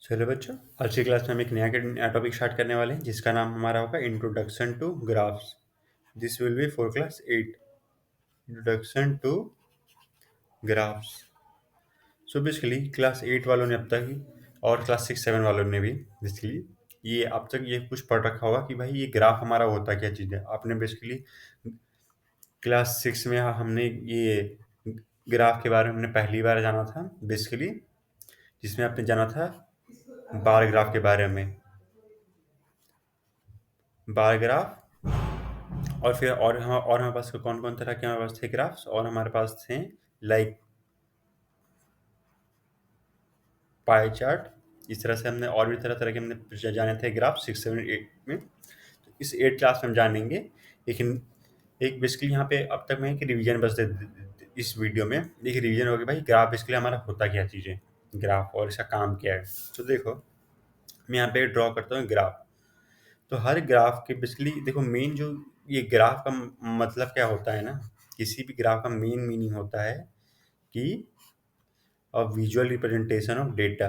चलो बच्चों, आज की क्लास में हम एक नया टॉपिक स्टार्ट करने वाले हैं जिसका नाम हमारा होगा introduction to graphs. This will be for class 8। Introduction to graphs. So basically class 8 वालों ने अब तक ही और क्लास 6 7 वालों ने भी बेसिकली ये अब तक ये कुछ पढ़ रखा होगा कि भाई ये ग्राफ हमारा होता क्या चीज़ है। आपने बेसिकली क्लास 6 में हमने ये ग्राफ के बारे में हमने पहली बार जाना था बेसिकली, जिसमें आपने जाना था बार ग्राफ के बारे में। बार ग्राफ और फिर और हमारे पास कौन-कौन तरह के हमारे पास थे ग्राफ्स, और हमारे पास थे लाइक पाई चार्ट। इस तरह से हमने और भी तरह-तरह के हमने जाने थे ग्राफ 6, 7, 8 में। तो इस 8 क्लास में हम जानेंगे। लेकिन एक बेसिकली यहाँ पे अब तक मैं एक रिवीजन बस इस वीडियो में एक रिवीजन होगा कि भाई ग्राफ बेसिकली हमारा होता क्या चीज़ है, ग्राफ और इसका काम क्या है। तो देखो, मैं यहाँ पे ड्रॉ करता हूँ ग्राफ। तो हर ग्राफ के बेसिकली देखो मेन जो ये ग्राफ का मतलब क्या होता है ना, किसी भी ग्राफ का मेन मीनिंग होता है कि a visual representation of data.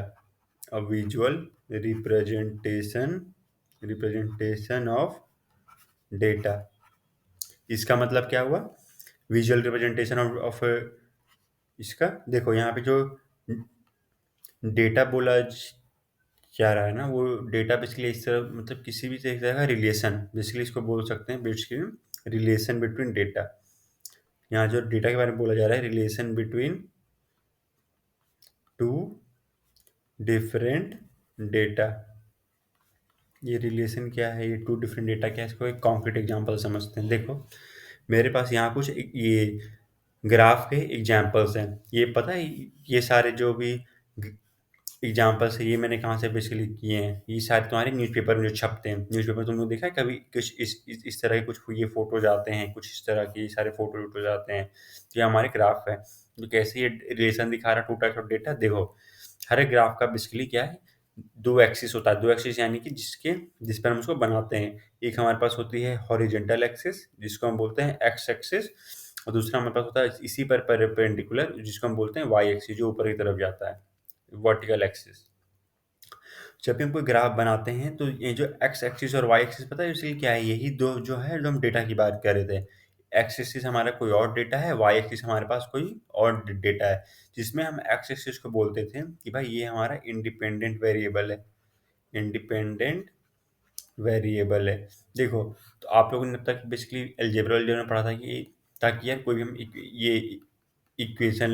A visual representation representation of data. इसका मतलब क्या हुआ? विजुअल रिप्रेजेंटेशन ऑफ इसका देखो यहाँ पे जो डेटा बोला जा रहा है ना, वो डेटा बेसिकली इस तरह मतलब किसी भी तरह का रिलेशन, बेसिकली इसको बोल सकते हैं बेसिकली रिलेशन बिटवीन डेटा। यहाँ जो डेटा के बारे में बोला जा रहा है, relation between two different data. ये रिलेशन क्या है, ये टू डिफरेंट डेटा क्या है, इसको एक कॉन्क्रीट एग्जांपल समझते हैं। देखो मेरे पास यहाँ कुछ ये ग्राफ के एग्जांपल्स हैं। ये पता है ये सारे जो भी एग्जांपल्स है ये मैंने कहाँ से बेसिकली किए हैं, ये सारे तुम्हारे न्यूज़पेपर में जो छपते हैं। न्यूज़पेपर तुमने देखा है कभी कुछ इस तरह के कुछ ये फोटोज आते हैं, कुछ इस तरह के सारे फोटो वोटोज आते हैं। तो ये हमारे ग्राफ है जो कैसे ये रिलेशन दिखा रहा है टू टाइप्स ऑफ डेटा। देखो हर एक ग्राफ का बेसिकली क्या है, दो एक्सिस होता है। दो एक्सिस यानी कि जिस पर हम उसको बनाते हैं। एक हमारे पास होती है हॉरिजेंटल एक्सिस जिसको हम बोलते हैं एक्स एक्सिस, और दूसरा हमारे पास होता है इसी पर परपेंडिकुलर जिसको हम बोलते हैं वाई एक्सिस, जो ऊपर की तरफ जाता है, वर्टिकल एक्सिस। जब भी हम कोई ग्राफ बनाते हैं तो ये जो एक्स एक्सिस और वाई एक्सिस पता है इसलिए क्या है, यही दो जो है जो हम डेटा की बात कर रहे थे। एक्स एक्सिस हमारा कोई और डेटा है, वाई एक्सिस हमारे पास कोई और डेटा है। जिसमें हम एक्स एक्सिस को बोलते थे कि भाई ये हमारा इंडिपेंडेंट वेरिएबल है। इंडिपेंडेंट वेरिएबल है। देखो तो आप लोगों ने अब तक बेसिकली अलजेब्रा में पढ़ा था कि ताकि यार कोई भी हम ये इक्वेशन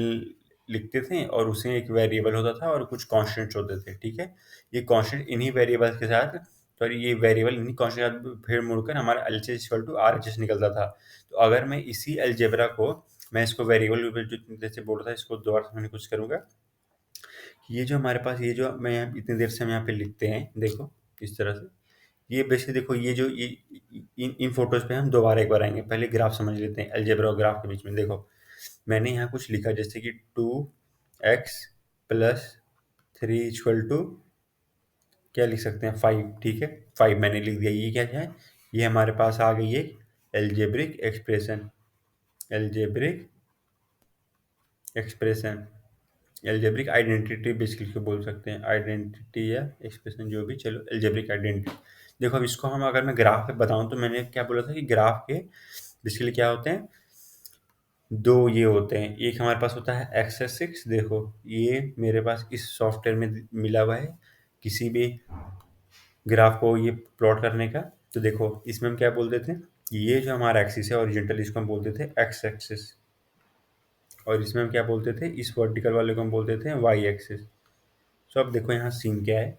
लिखते थे और उसमें एक वेरिएबल होता था और कुछ कांस्टेंट्स होते थे, ठीक है। ये कांस्टेंट इन्हीं वेरिएबल्स के साथ, सॉरी ये वेरिएबल इन्हीं कांस्टेंट के साथ फिर मुड़कर हमारा एलएचएस इक्वल टू आरएचएस निकलता था। तो अगर मैं इसी अलजेब्रा को मैं इसको वेरिएबल जो जैसे बोल रहा था इसको दोबारा समझने की कोशिश करूंगा। ये जो हमारे पास ये जो मैं इतनी देर से हम यहाँ पे लिखते हैं, देखो इस तरह से ये बेसिकली देखो ये जो ये इन फोटोज पे हम दोबारा एक बार आएंगे। पहले ग्राफ समझ लेते हैं अलजेब्रा और ग्राफ के बीच में। देखो मैंने यहाँ कुछ लिखा जैसे कि 2x+3 इक्वल टू क्या लिख सकते हैं 5, ठीक है। 5 मैंने लिख दिया। ये क्या है, ये हमारे पास आ गई है algebraic expression. Algebraic expression algebraic identity basically को बोल सकते हैं, आइडेंटिटी या एक्सप्रेशन जो भी, चलो एल्जेब्रिक आइडेंटिटी। देखो अब इसको हम अगर मैं ग्राफ पे बताऊं तो मैंने क्या बोला था कि ग्राफ के बेसिकली क्या होते हैं, दो ये होते हैं। एक हमारे पास होता है एक्स एक्सिस। देखो ये मेरे पास इस सॉफ्टवेयर में मिला हुआ है किसी भी ग्राफ को ये प्लॉट करने का। तो देखो इसमें हम क्या बोलते थे, ये जो हमारा एक्सिस है ओरिजेंटल, इसको हम बोलते थे एक्स एक्सिस, और इसमें हम क्या बोलते थे, इस वर्टिकल वाले को हम बोलते थे वाई एक्सिस। सो अब देखो यहाँ सीन क्या है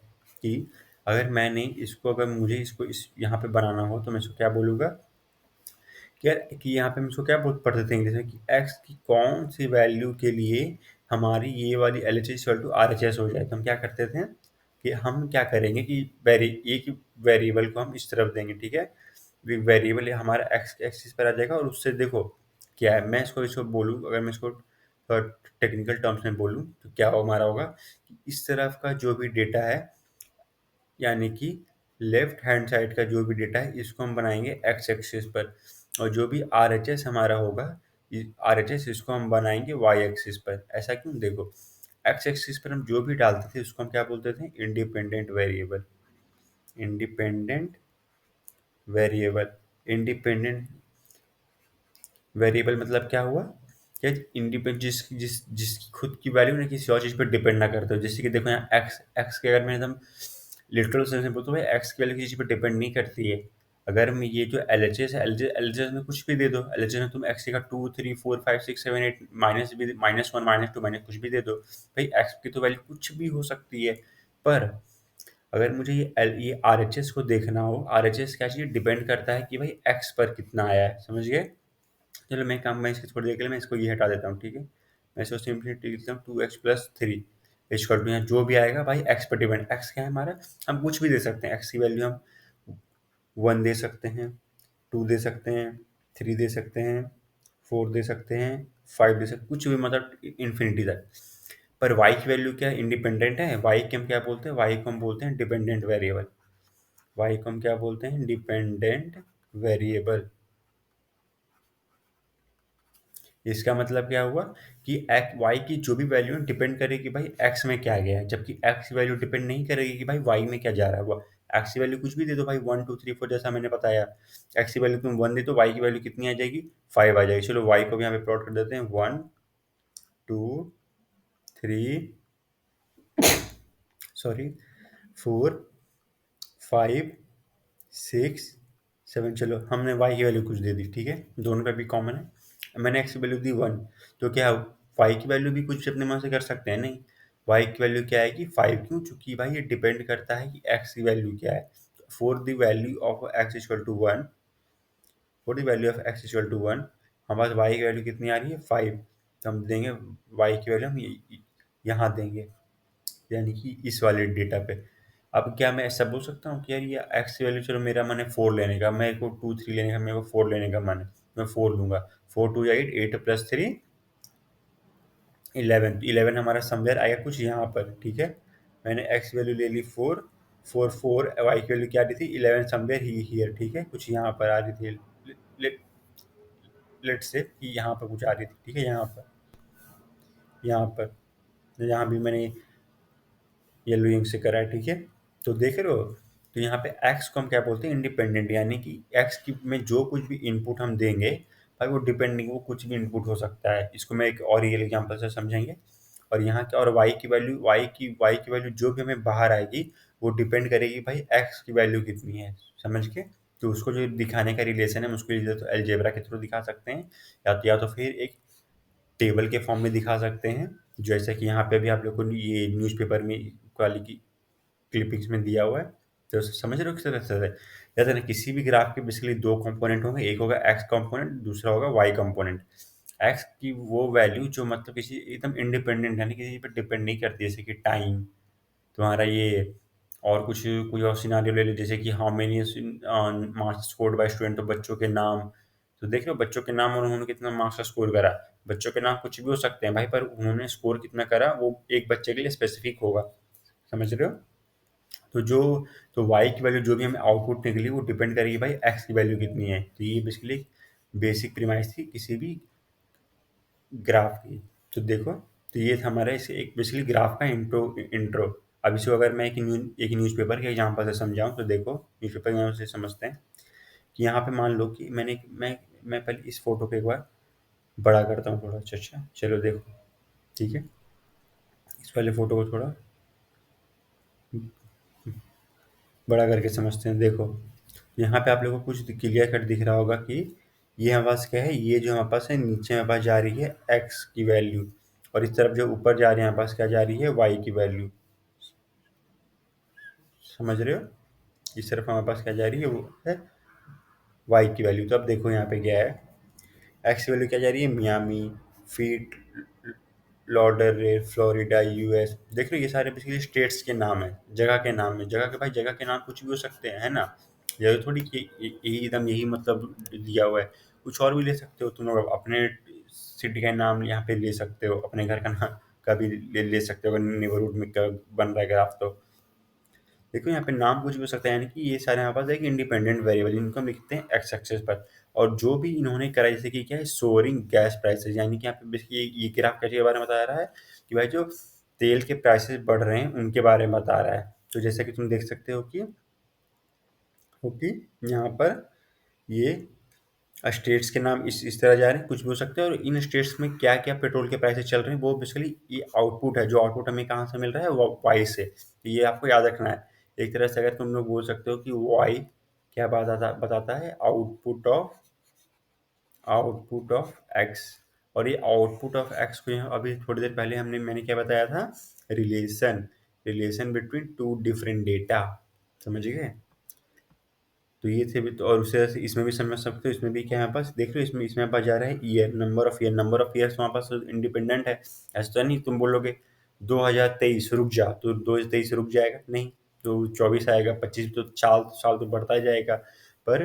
कि अगर मैंने इसको अगर मुझे इसको इस यहाँ पे बनाना हो तो मैं इसको क्या बोलूँगा कि यार कि यहाँ पे हम इसको क्या बोल पढ़ते थे जैसे कि एक्स की कौन सी वैल्यू के लिए हमारी ये वाली L H equal to R H S हो जाए। तो हम क्या करते थे कि हम क्या करेंगे कि एक वेरिएबल को हम इस तरफ देंगे, ठीक है। वेरिएबल हमारा एक्स एक्सिस पर आ जाएगा और उससे देखो क्या है, मैं इसको इसको बोलूँ, अगर मैं इसको टेक्निकल टर्म्स में बोलूँ तो क्या हमारा होगा कि इस तरफ का जो भी डेटा है यानी कि लेफ्ट हैंड साइड का जो भी डेटा है इसको हम बनाएंगे एक्स एक्सिस पर, और जो भी आर एच एस हमारा होगा आर एच एस इसको हम बनाएंगे वाई एक्सिस पर। ऐसा क्यों, देखो एक्स एक्सिस पर हम जो भी डालते थे उसको हम क्या बोलते थे, independent variable. Independent variable, independent variable मतलब क्या हुआ, क्या इंडिपेंडेंट जिसकी खुद की वैल्यू ना किसी और चीज़ पर डिपेंड ना करते हो। जैसे कि देखो यहाँ एक्स एक्स के अगर मैं एकदम लिटरल सेंस में बोलूँ तो भाई एक्स की वैल्यू किसी चीज़ पर डिपेंड नहीं करती है। अगर मैं ये जो एल एच एस है, एल एच एस में कुछ भी दे दो, एल एच एस में तुम एक्स का 2 3 4 5 6 7 8 -1 -2 कुछ भी दे दो, भाई एक्स की तो वैल्यू कुछ भी हो सकती है। पर अगर मुझे ये आर एच एस को देखना हो, आर एच एस क्या चीज़ डिपेंड करता है कि भाई एक्स पर कितना आया है, समझ गए। चलो मैं इसको थोड़ी देर के लिए मैं इसको ये हटा देता हूँ, ठीक है। मैं इसको सिंपली लिख देता हूँ 2x+3 इक्वल टू, यहाँ जो भी आएगा भाई एक्स पर डिपेंड, एक्स क्या है हमारा, हम कुछ भी दे सकते हैं। एक्स की वैल्यू हम 1 दे सकते हैं, 2 दे सकते हैं, 3 दे सकते हैं, 4 दे सकते हैं, 5 दे सकते, कुछ भी मतलब इन्फिनिटी तक। पर y की वैल्यू क्या इंडिपेंडेंट है, y की हम क्या बोलते हैं, y को हम बोलते हैं डिपेंडेंट वेरिएबल। y को हम क्या बोलते हैं, डिपेंडेंट वेरिएबल। इसका मतलब क्या हुआ कि एक्स वाई की जो भी वैल्यू है डिपेंड करेगी भाई एक्स में क्या गया है, जबकि एक्स की वैल्यू डिपेंड नहीं करेगी कि भाई वाई में क्या जा रहा है। वो एक्स की वैल्यू कुछ भी दे दो भाई, 1 2 3 4 जैसा मैंने बताया। एक्स की वैल्यू तुम 1 दे दो, वाई की वैल्यू कितनी आ जाएगी, 5 आ जाएगी। चलो वाई को भी यहाँ पे प्लॉट कर देते हैं, 1 2 3 सॉरी 4 5 6 7। चलो हमने y की वैल्यू कुछ दे दी, ठीक है, दोनों पे भी कॉमन है। मैंने x की वैल्यू दी 1, तो क्या y की वैल्यू भी कुछ अपने मन से कर सकते हैं, नहीं। y की वैल्यू क्या आएगी 5, क्यों, चूंकि भाई ये डिपेंड करता है कि x की वैल्यू क्या है। For the value of x equal to 1, for the value of x equal to 1 हमारे पास y की वैल्यू कितनी आ रही है 5, तो हम देंगे y की वैल्यू हम यहाँ देंगे, यानी कि इस वाले डेटा पे। अब क्या मैं ऐसा बोल सकता हूँ कि यार ये एक्स की वैल्यू, चलो मेरा मन है 4 लेने का, मेरे को 2 3 लेने का, मेरे को 4 लेने का मन है, मैं 4 लूंगा। 4 2 8, 8 + 3 11, 11 हमारा समवेयर आएगा कुछ यहाँ पर, ठीक है। मैंने एक्स की वैल्यू ले ली 4, 4 वाई की वैल्यू क्या आ रही थी 11 समवेयर ही हियर, ठीक है, कुछ यहाँ पर आ रही थी। लेट से कि यहाँ पर कुछ आ रही थी, ठीक है, यहाँ पर यहाँ भी मैंने येलो इंक से करा है, ठीक है। तो देख रहे हो, तो यहाँ पे एक्स को हम क्या बोलते हैं, इंडिपेंडेंट, यानी कि एक्स की में जो कुछ भी इनपुट हम देंगे भाई वो डिपेंडिंग, वो कुछ भी इनपुट हो सकता है। इसको मैं एक और रियल एग्जांपल से समझेंगे। और यहाँ क्या, और वाई की वैल्यू जो भी हमें बाहर आएगी वो डिपेंड करेगी भाई एक्स की वैल्यू कितनी है, समझ के। तो उसको जो दिखाने का रिलेशन है हम उसको या तो अलजेब्रा के थ्रू दिखा सकते हैं, या तो फिर एक टेबल के फॉर्म में दिखा सकते हैं। जैसे कि यहाँ पे भी आप लोग को ये न्यूज़पेपर में वाली की क्लिपिंग्स में दिया हुआ है, तो समझ रहे हो किस तरह से है। जैसे ना किसी भी ग्राफ के बेसिकली दो कंपोनेंट होंगे, एक होगा एक्स कंपोनेंट, दूसरा होगा वाई कंपोनेंट। एक्स की वो वैल्यू जो मतलब किसी एकदम इंडिपेंडेंट है, किसी पर डिपेंड नहीं करती, जैसे कि टाइम तुम्हारा ये, और कुछ कोई और सिनारियो ले लो, जैसे कि how many marks scored by student, तो बच्चों के नाम। तो देख रहे हो बच्चों के नाम और उन्होंने कितना मार्क्स स्कोर करा। बच्चों के नाम कुछ भी हो सकते हैं भाई, पर उन्होंने स्कोर कितना करा वो एक बच्चे के लिए स्पेसिफिक होगा, समझ रहे हो। तो जो तो y की वैल्यू जो भी हमें आउटपुट निकली वो डिपेंड करेगी भाई x की वैल्यू कितनी है। तो ये बेसिकली बेसिक प्रीमाइस थी किसी भी ग्राफ की। तो देखो, तो ये था हमारा इसे एक बेसिकली ग्राफ का इंट्रो। अब इसको अगर मैं एक न्यूज़पेपर के एग्जांपल से समझाऊं, तो देखो न्यूज़पेपर एग्जांपल से समझते हैं कि यहाँ पे मान लो कि मैं पहले इस फोटो को एक बार बड़ा करता हूँ थोड़ा। अच्छा अच्छा, चलो देखो, ठीक है, इस वाले फोटो को थोड़ा बड़ा करके समझते हैं। देखो यहाँ पे आप लोगों को कुछ क्लियर कट दिख रहा होगा कि ये हमारे पास क्या है, ये जो हमारे पास है नीचे हमारे पास जा रही है एक्स की वैल्यू, और इस तरफ जो ऊपर जा रही है हमारे पास क्या जा रही है वाई की वैल्यू, समझ रहे हो। इस तरफ हमारे पास क्या जा रही है वो है वाई की वैल्यू। तो अब देखो यहाँ पे क्या है, एक्स की वैल्यू क्या जा रही है Miami, feet, Lauderdale, Florida, US. देख रहे हो ये सारे बेसिकली स्टेट्स के नाम है, जगह के नाम है। जगह के भाई जगह के नाम कुछ भी हो सकते हैं, है ना। ये थोड़ी कि यही एकदम यही मतलब दिया हुआ है, कुछ और भी ले सकते हो तुम लोग। अपने सिटी का नाम यहाँ पे ले सकते हो, अपने घर का नाम का भी ले सकते हो, अगर नेबरहुड में बन रहा है ग्राफ तो। देखो यहाँ पे नाम कुछ भी हो सकता है, यानी कि ये सारे हमारे पास एक इंडिपेंडेंट वेरिएबल, इनको हम लिखते हैं एक्स एक्सेस पर। और जो भी इन्होंने करा, जैसे कि क्या है सोअरिंग गैस प्राइसेस, यानी कि यहाँ पे बेसिकली ये ग्राफ कैसे के बारे में बता रहा है कि भाई जो तेल के प्राइसेस बढ़ रहे हैं उनके बारे में बता रहा है। तो जैसा कि तुम देख सकते हो कि यहाँ पर ये स्टेट्स के नाम इस तरह जा रहे हैं, कुछ भी हो सकते हैं, और इन स्टेट्स में क्या क्या पेट्रोल के प्राइसेस चल रहे हैं वो बेसिकली ये आउटपुट है, जो आउटपुट हमें कहाँ से मिल रहा है, वो वाई से। तो ये आपको याद रखना है। एक तरह से अगर तुम लोग बोल सकते हो कि वाई क्या बताता है, आउटपुट ऑफ एक्स। और ये आउटपुट ऑफ एक्स को यहाँ अभी थोड़ी देर पहले मैंने क्या बताया था, relation relation between two different data. समझ गए? तो ये थे भी तो, और उसे इसमें भी समझ सकते हो। इसमें भी क्या है हमारे पास, देख रहे हो, इसमें इसमें हमारे पास जा रहा है ईयर, नंबर ऑफ ईयर्स हमारे पास इंडिपेंडेंट है। ऐसा तो नहीं तुम बोलोगे 2023 रुक जा, तो 2023 रुक जाएगा नहीं, तो 24 आएगा, 25, तो साल साल तो बढ़ता ही जाएगा। पर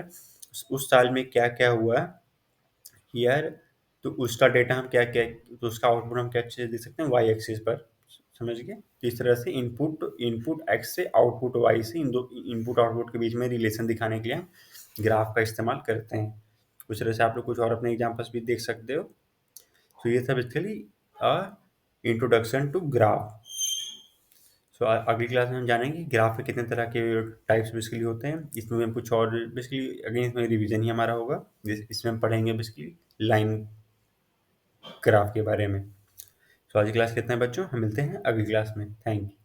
उस साल में क्या क्या हुआ कि यार, तो उसका डेटा हम क्या क्या, तो उसका आउटपुट हम क्या चीज़ देख सकते हैं, वाई एक्सिस पर। समझ गए? तो इस तरह से इनपुट इनपुट एक्स से आउटपुट वाई से, इन दो इनपुट आउटपुट के बीच में रिलेशन दिखाने के लिए हम ग्राफ का इस्तेमाल करते हैं। उस तरह से आप लोग कुछ और अपने एग्जाम्पल्स भी देख सकते हो। तो ये था basically a introduction to graph. So अगली क्लास में हम जानेंगे ग्राफ के कितने तरह के टाइप्स बेसिकली होते हैं। इसमें हम कुछ और बेसिकली अगेन इसमें रिवीजन ही हमारा होगा। इसमें हम पढ़ेंगे बेसिकली लाइन ग्राफ के बारे में। तो आज की क्लास कितना है बच्चों, हम मिलते हैं अगली क्लास में। Thank you.